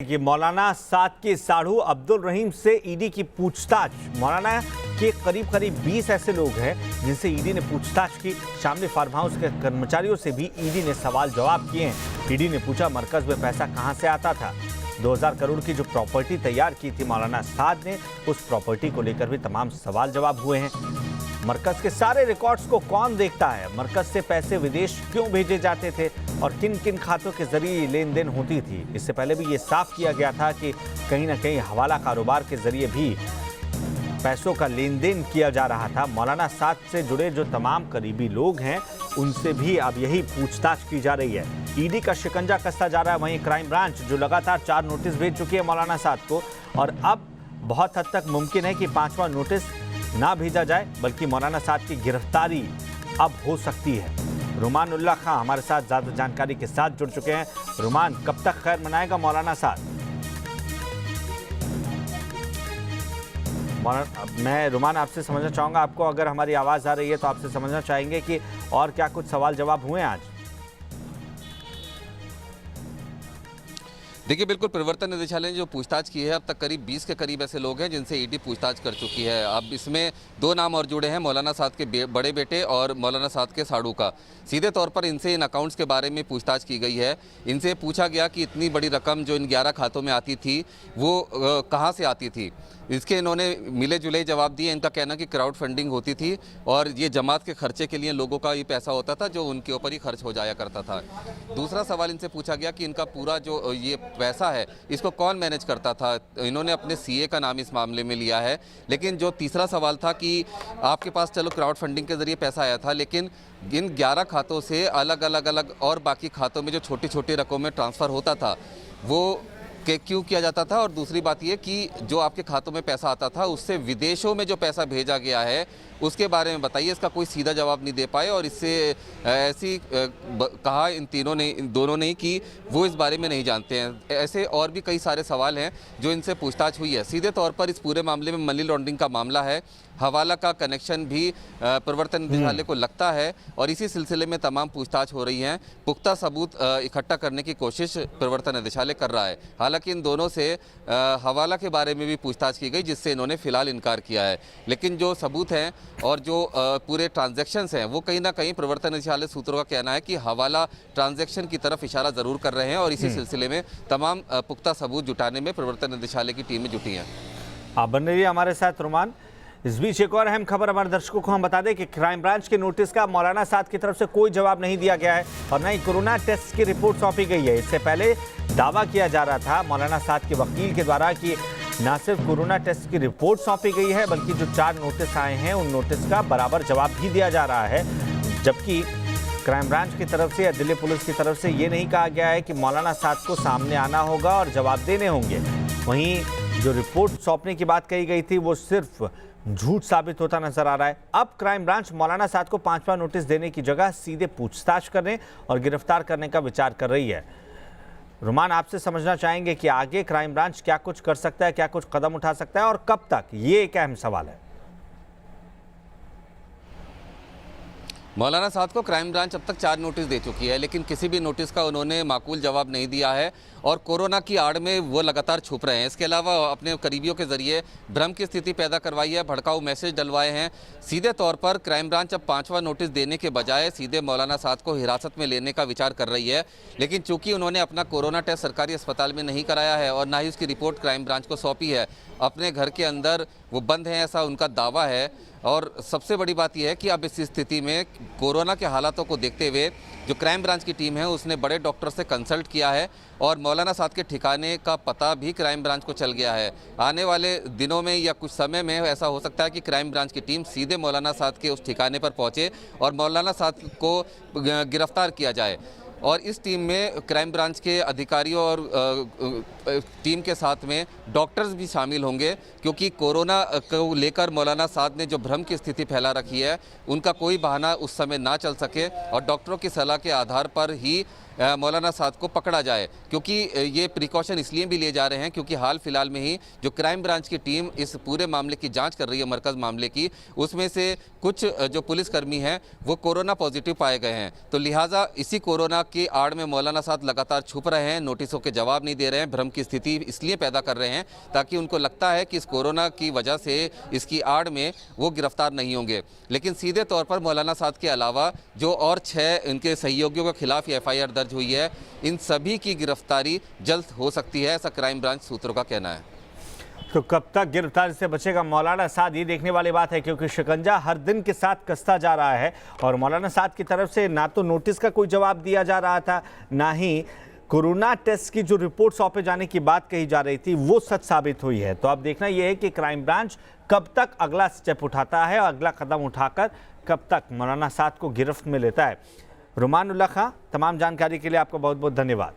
ये मौलाना साद के साढ़ू अब्दुल रहीम से ईडी की पूछताछ। मौलाना के करीब 20 ऐसे लोग हैं जिनसे ईडी ने पूछताछ की। शामली फार्म हाउस के कर्मचारियों से भी ईडी ने सवाल जवाब किए हैं। ईडी ने पूछा मरकज में पैसा कहां से आता था। 2000 करोड़ की जो प्रॉपर्टी तैयार की थी मौलाना साद ने, उस प्रॉपर्टी को लेकर भी तमाम सवाल जवाब हुए हैं। मरकज के सारे रिकॉर्ड्स को कौन देखता है, मरकज से पैसे विदेश क्यों भेजे जाते थे और किन किन खातों के जरिए लेन देन होती थी। इससे पहले भी ये साफ किया गया था कि कहीं ना कहीं हवाला कारोबार के जरिए भी पैसों का लेन देन किया जा रहा था। मौलाना साद से जुड़े जो तमाम करीबी लोग हैं उनसे भी अब यही पूछताछ की जा रही है। ईडी का शिकंजा कसता जा रहा है। वहीं क्राइम ब्रांच जो लगातार 4 नोटिस भेज चुकी है मौलाना साद को, और अब बहुत हद तक मुमकिन है कि 5वां नोटिस ना भेजा जाए, बल्कि मौलाना साद की गिरफ्तारी अब हो सकती है। रुमान उल्लाह खां हमारे साथ ज्यादा जानकारी के साथ जुड़ चुके हैं। रुमान, कब तक खैर मनाएगा मौलाना साद? मैं रुमान आपसे समझना चाहूंगा, आपको अगर हमारी आवाज आ रही है तो आपसे समझना चाहेंगे कि और क्या कुछ सवाल जवाब हुए आज? देखिए, बिल्कुल प्रवर्तन निदेशालय ने जो पूछताछ की है, अब तक करीब 20 के करीब ऐसे लोग हैं जिनसे ईडी पूछताछ कर चुकी है। अब इसमें 2 नाम और जुड़े हैं, मौलाना साद के बड़े बेटे और मौलाना साद के साढ़ू का। सीधे तौर पर इनसे इन अकाउंट्स के बारे में पूछताछ की गई है। इनसे पूछा गया कि इतनी बड़ी रकम जो इन 11 खातों में आती थी वो कहाँ से आती थी। इसके इन्होंने मिले जुले जवाब दिए। इनका कहना कि क्राउड फंडिंग होती थी और ये जमात के खर्चे के लिए लोगों का ये पैसा होता था जो उनके ऊपर ही खर्च हो जाया करता था। दूसरा सवाल इनसे पूछा गया कि इनका पूरा जो ये पैसा है इसको कौन मैनेज करता था। इन्होंने अपने सीए का नाम इस मामले में लिया है। लेकिन जो तीसरा सवाल था कि आपके पास चलो क्राउड फंडिंग के जरिए पैसा आया था, लेकिन इन 11 खातों से अलग अलग और बाकी खातों में जो छोटी छोटी रकमों में ट्रांसफ़र होता था वो क्यों किया जाता था। और दूसरी बात ये कि जो आपके खातों में पैसा आता था उससे विदेशों में जो पैसा भेजा गया है उसके बारे में बताइए। इसका कोई सीधा जवाब नहीं दे पाए और इससे ऐसी कहा इन दोनों ने कि वो इस बारे में नहीं जानते हैं। ऐसे और भी कई सारे सवाल हैं जो इनसे पूछताछ हुई है। सीधे तौर पर इस पूरे मामले में मनी लॉन्ड्रिंग का मामला है, हवाला का कनेक्शन भी प्रवर्तन निदेशालय को लगता है और इसी सिलसिले में तमाम पूछताछ हो रही हैं। पुख्ता सबूत इकट्ठा करने की कोशिश प्रवर्तन निदेशालय कर रहा है। हालांकि इन दोनों से हवाला के बारे में भी पूछताछ की गई जिससे इन्होंने फिलहाल इनकार किया है। लेकिन जो सबूत हैं और जो पूरे ट्रांजैक्शंस हैं वो कहीं ना कहीं प्रवर्तन निदेशालय सूत्रों का कहना है कि हवाला ट्रांजैक्शन की तरफ इशारा ज़रूर कर रहे हैं और इसी सिलसिले में तमाम पुख्ता सबूत जुटाने में प्रवर्तन निदेशालय की टीमें जुटी हैं। आप बन रही है हमारे साथ रुमान। इस बीच एक और अहम खबर हमारे दर्शकों को हम बता दें कि क्राइम ब्रांच के नोटिस का मौलाना साद की तरफ से कोई जवाब नहीं दिया गया है और न ही कोरोना टेस्ट की रिपोर्ट सौंपी गई है। इससे पहले दावा किया जा रहा था मौलाना साद के वकील के द्वारा कि न सिर्फ कोरोना टेस्ट की रिपोर्ट सौंपी गई है बल्कि जो 4 नोटिस आए हैं उन नोटिस का बराबर जवाब भी दिया जा रहा है। जबकि क्राइम ब्रांच की तरफ से या दिल्ली पुलिस की तरफ से ये नहीं कहा गया है कि मौलाना साद को सामने आना होगा और जवाब देने होंगे। वहीं जो रिपोर्ट सौंपने की बात कही गई थी वो सिर्फ झूठ साबित होता नजर आ रहा है। अब क्राइम ब्रांच मौलाना साद को 5वां नोटिस देने की जगह सीधे पूछताछ करने और गिरफ्तार करने का विचार कर रही है। रुमान, आपसे समझना चाहेंगे कि आगे क्राइम ब्रांच क्या कुछ कर सकता है, क्या कुछ कदम उठा सकता है और कब तक, ये एक अहम सवाल है। मौलाना साद को क्राइम ब्रांच अब तक 4 नोटिस दे चुकी है, लेकिन किसी भी नोटिस का उन्होंने माकूल जवाब नहीं दिया है और कोरोना की आड़ में वो लगातार छुप रहे हैं। इसके अलावा अपने करीबियों के जरिए भ्रम की स्थिति पैदा करवाई है, भड़काऊ मैसेज डलवाए हैं। सीधे तौर पर क्राइम ब्रांच अब 5वां नोटिस देने के बजाय सीधे मौलाना साद को हिरासत में लेने का विचार कर रही है। लेकिन चूंकि उन्होंने अपना कोरोना टेस्ट सरकारी अस्पताल में नहीं कराया है और ना ही उसकी रिपोर्ट क्राइम ब्रांच को सौंपी है, अपने घर के अंदर वो बंद हैं ऐसा उनका दावा है। और सबसे बड़ी बात यह है कि अब इस स्थिति में कोरोना के हालातों को देखते हुए जो क्राइम ब्रांच की टीम है उसने बड़े डॉक्टर से कंसल्ट किया है और मौलाना साद के ठिकाने का पता भी क्राइम ब्रांच को चल गया है। आने वाले दिनों में या कुछ समय में ऐसा हो सकता है कि क्राइम ब्रांच की टीम सीधे मौलाना साद के उस ठिकाने पर पहुंचे और मौलाना साद को गिरफ्तार किया जाए। और इस टीम में क्राइम ब्रांच के अधिकारियों और टीम के साथ में डॉक्टर्स भी शामिल होंगे, क्योंकि कोरोना को लेकर मौलाना साद ने जो भ्रम की स्थिति फैला रखी है उनका कोई बहाना उस समय ना चल सके और डॉक्टरों की सलाह के आधार पर ही मौलाना साद को पकड़ा जाए, क्योंकि ये प्रिकॉशन इसलिए भी लिए जा रहे हैं क्योंकि हाल फिलहाल में ही जो क्राइम ब्रांच की टीम इस पूरे मामले की जांच कर रही है, मरकज़ मामले की, उसमें से कुछ जो पुलिसकर्मी हैं वो कोरोना पॉजिटिव पाए गए हैं। तो लिहाजा इसी कोरोना की आड़ में मौलाना साद लगातार छुप रहे हैं, नोटिसों के जवाब नहीं दे रहे हैं, भ्रम की स्थिति इसलिए पैदा कर रहे हैं ताकि उनको लगता है कि इस कोरोना की वजह से इसकी आड़ में वो गिरफ्तार नहीं होंगे। लेकिन सीधे तौर पर मौलाना साद के अलावा जो और 6 इनके सहयोगियों के खिलाफ FIR दर्ज हुई है, इन सभी की गिरफ्तारी जल्द हो सकती है, ऐसा क्राइम ब्रांच सूत्रों का कहना है। तो कब तक गिरफ्तारी से बचेगा मौलाना साद, ये देखने वाली बात है, क्योंकि शिकंजा हर दिन के साथ कसता जा रहा है और मौलाना साद की तरफ से ना तो नोटिस का कोई जवाब दिया जा रहा था, ना ही कोरोना टेस्ट की जो रिपोर्ट सौंपे जाने की बात कही जा रही थी वो सच साबित हुई है। तो अब देखना यह है कि क्राइम ब्रांच कब तक अगला स्टेप उठाता है और अगला कदम उठाकर कब तक मौलाना साद को गिरफ्त में लेता है। रुमान उल्लाह खां, तमाम जानकारी के लिए आपका बहुत बहुत धन्यवाद।